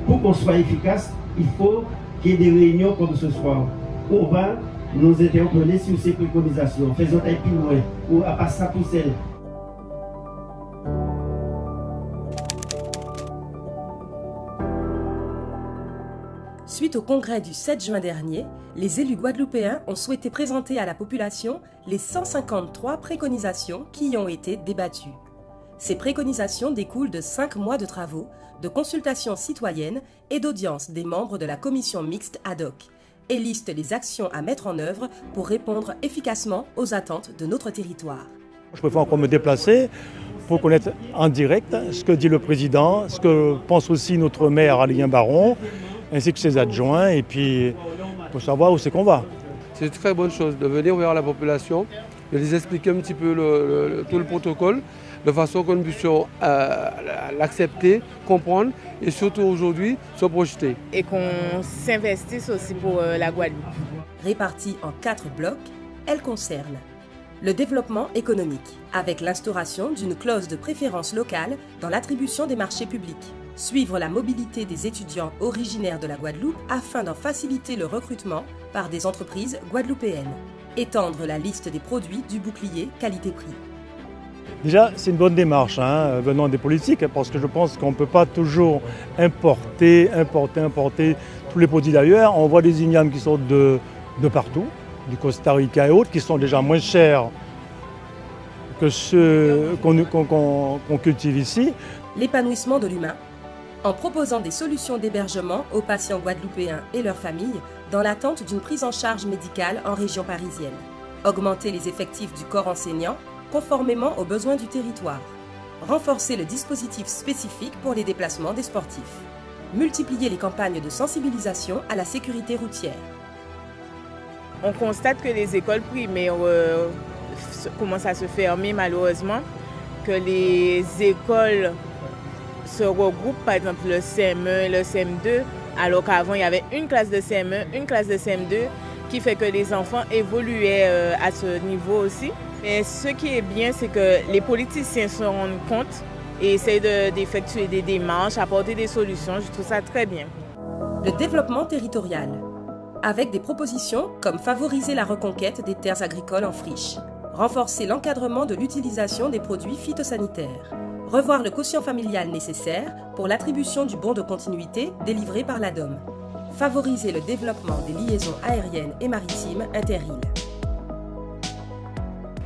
pour qu'on soit efficace, il faut qu'il y ait des réunions comme ce soir. On va nous interpeller sur ces préconisations. Faisons un peu loin, ou à passer ça pour celle. Suite au congrès du 7 juin dernier, les élus guadeloupéens ont souhaité présenter à la population les 153 préconisations qui y ont été débattues. Ces préconisations découlent de 5 mois de travaux, de consultations citoyennes et d'audiences des membres de la commission mixte ad hoc et listent les actions à mettre en œuvre pour répondre efficacement aux attentes de notre territoire. Je préfère encore me déplacer pour connaître en direct ce que dit le président, ce que pense aussi notre maire Adrien Baron, ainsi que ses adjoints, et puis pour savoir où c'est qu'on va. C'est une très bonne chose de venir vers la population, de les expliquer un petit peu tout le protocole, de façon que nous puissions l'accepter, comprendre et surtout aujourd'hui se projeter. Et qu'on s'investisse aussi pour la Guadeloupe. Réparties en 4 blocs, elles concernent le développement économique, avec l'instauration d'une clause de préférence locale dans l'attribution des marchés publics. Suivre la mobilité des étudiants originaires de la Guadeloupe afin d'en faciliter le recrutement par des entreprises guadeloupéennes. Étendre la liste des produits du bouclier qualité-prix. Déjà, c'est une bonne démarche venant des politiques, parce que je pense qu'on ne peut pas toujours importer tous les produits d'ailleurs. On voit des ignames qui sortent de partout, du Costa Rica et autres, qui sont déjà moins chers que ceux qu'on cultive ici. L'épanouissement de l'humain, en proposant des solutions d'hébergement aux patients guadeloupéens et leurs familles dans l'attente d'une prise en charge médicale en région parisienne. Augmenter les effectifs du corps enseignant conformément aux besoins du territoire. Renforcer le dispositif spécifique pour les déplacements des sportifs. Multiplier les campagnes de sensibilisation à la sécurité routière. On constate que les écoles primaires commencent à se fermer malheureusement, que les écoles se regroupent, par exemple le CM1 et le CM2, alors qu'avant il y avait une classe de CM1, une classe de CM2, qui fait que les enfants évoluaient à ce niveau aussi. Mais ce qui est bien, c'est que les politiciens se rendent compte et essayent d'effectuer des démarches, apporter des solutions. Je trouve ça très bien. Le développement territorial, avec des propositions comme favoriser la reconquête des terres agricoles en friche, renforcer l'encadrement de l'utilisation des produits phytosanitaires, revoir le quotient familial nécessaire pour l'attribution du bon de continuité délivré par l'ADOM, favoriser le développement des liaisons aériennes et maritimes inter-îles.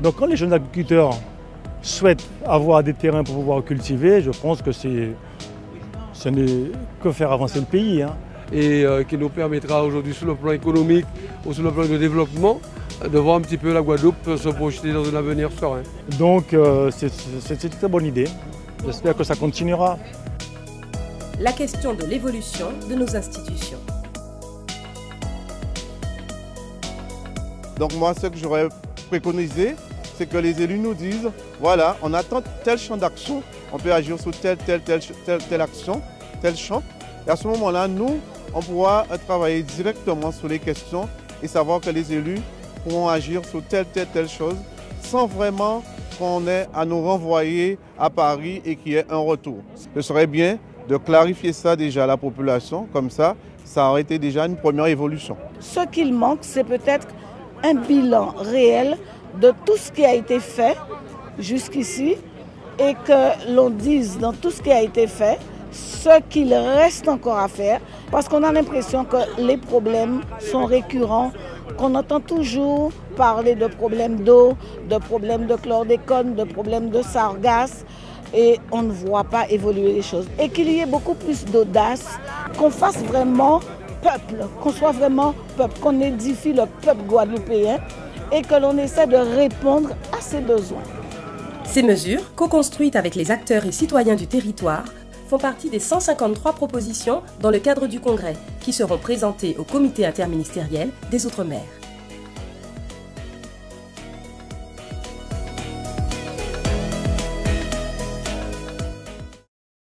Donc quand les jeunes agriculteurs souhaitent avoir des terrains pour pouvoir cultiver, je pense que ce n'est que faire avancer le pays. Et qui nous permettra aujourd'hui sur le plan économique ou sur le plan de développement de voir un petit peu la Guadeloupe se projeter dans un avenir serein. Donc c'est une très bonne idée. J'espère que ça continuera. La question de l'évolution de nos institutions. Donc moi, ce que j'aurais préconisé, c'est que les élus nous disent, voilà, on attend tel champ d'action, on peut agir sur telle action, tel champ. Et à ce moment-là, nous, on pourra travailler directement sur les questions et savoir que les élus pourront agir sur telle chose sans vraiment qu'on ait à nous renvoyer à Paris et qu'il y ait un retour. Ce serait bien de clarifier ça déjà à la population, comme ça aurait été déjà une première évolution. Ce qu'il manque, c'est peut-être un bilan réel de tout ce qui a été fait jusqu'ici et que l'on dise dans tout ce qui a été fait ce qu'il reste encore à faire, parce qu'on a l'impression que les problèmes sont récurrents, qu'on entend toujours parler de problèmes d'eau, de problèmes de chlordécone, de problèmes de sargasses, et on ne voit pas évoluer les choses. Et qu'il y ait beaucoup plus d'audace, qu'on fasse vraiment peuple, qu'on soit vraiment peuple, qu'on édifie le peuple guadeloupéen et que l'on essaie de répondre à ses besoins. Ces mesures, co-construites avec les acteurs et citoyens du territoire, font partie des 153 propositions dans le cadre du congrès qui seront présentées au comité interministériel des Outre-mer.